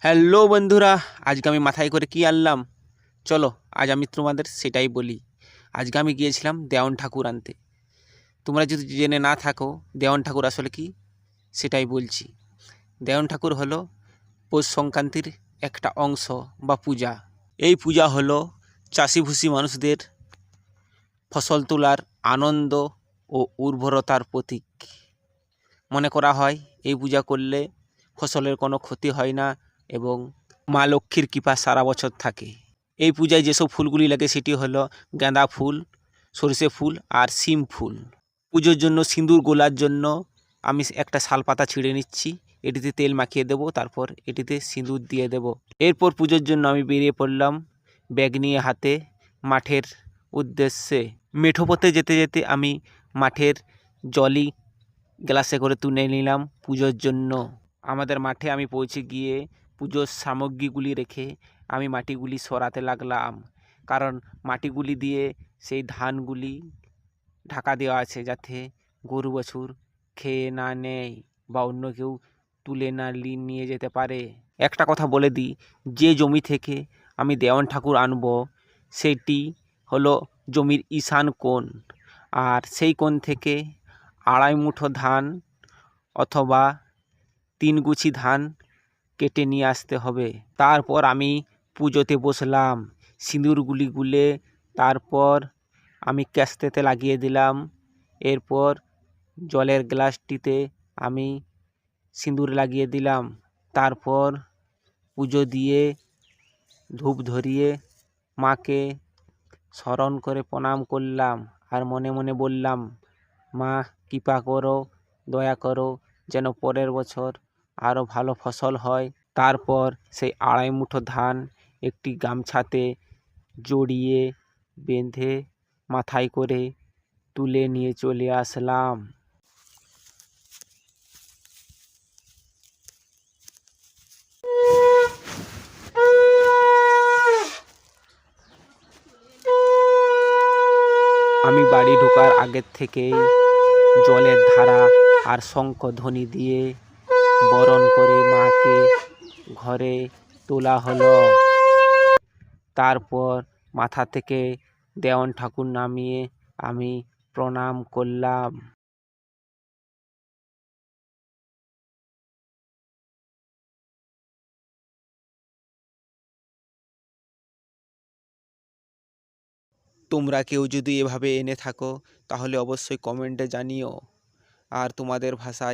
Hello বন্ধুরা, আজকে আমি মাথায় করে কি আনলাম? চলো আজ আমি তোমাদের সেটাই বলি। আজকে আমি গিয়েছিলাম দেওয়ান ঠাকুর আনতে। তোমরা যদি জেনে না থাকো দেওয়ান ঠাকুর আসলে কি, সেটাই বলছি। দেওয়ান ঠাকুর হলো পৌষ সংক্রান্তির একটা অংশ বা পূজা। এই পূজা হলো চাষিভুষি মানুষদের ফসল তোলার আনন্দ ও উর্বরতার প্রতীক। মনে করা হয় এই পূজা করলে ফসলের কোনো ক্ষতি হয় না এবং মা লক্ষ্মীর কৃপা সারা বছর থাকে। এই পূজায় যেসব ফুলগুলি লাগে সেটি হলো গাঁদা ফুল, সরষে ফুল আর শিম ফুল। পুজোর জন্য সিঁদুর গোলার জন্য আমি একটা শালপাতা ছিঁড়ে নিচ্ছি, এটিতে তেল মাখিয়ে দেব, তারপর এটিতে সিঁদুর দিয়ে দেব। এরপর পুজোর জন্য আমি বেরিয়ে পড়লাম ব্যাগ নিয়ে হাতে মাঠের উদ্দেশ্যে। মেঠো পথে যেতে যেতে আমি মাঠের জলই গ্লাসে করে তুলে নিলাম পুজোর জন্য। আমাদের মাঠে আমি পৌঁছে গিয়ে পুজোর সামগ্রীগুলি রেখে আমি মাটিগুলি সরাতে লাগলাম, কারণ মাটিগুলি দিয়ে সেই ধানগুলি ঢাকা দেওয়া আছে যাতে গরু বাছুর খেয়ে না নেয় বা অন্য কেউ তুলে না নিয়ে যেতে পারে। একটা কথা বলে দিই, যে জমি থেকে আমি দেওয়ান ঠাকুর আনবো সেটি হলো জমির ঈশান কোণ, আর সেই কোণ থেকে 2.5 মুঠো ধান অথবা 3 গুছি ধান কেটে নিয়ে আসতে হবে। তারপর আমি পুজোতে বসলাম, সিঁদুরগুলি গুলে তারপর আমি ক্যাস্তেতে লাগিয়ে দিলাম। এরপর জলের গ্লাসটিতে আমি সিঁদুর লাগিয়ে দিলাম। তারপর পুজো দিয়ে ধূপ ধরিয়ে মাকে স্মরণ করে প্রণাম করলাম আর মনে মনে বললাম, মা কৃপা করো, দয়া করো, যেন পরের বছর আরও ভালো ফসল হয়। তারপর সেই 2.5 মুঠো ধান একটি গামছাতে জড়িয়ে বেঁধে মাথায় করে তুলে নিয়ে চলে আসলাম। আমি বাড়ি ঢোকার আগের থেকেই জলের ধারা আর শঙ্খধ্বনি দিয়ে বরণ করে মাকে ঘরে তোলা হলো। তারপর মাথা থেকে দেওয়ান ঠাকুর নামিয়ে আমি প্রণাম করলাম। তোমরা কেউ যদি এভাবে এনে থাকো তাহলে অবশ্যই কমেন্টে জানিও, আর তোমাদের ভাষায়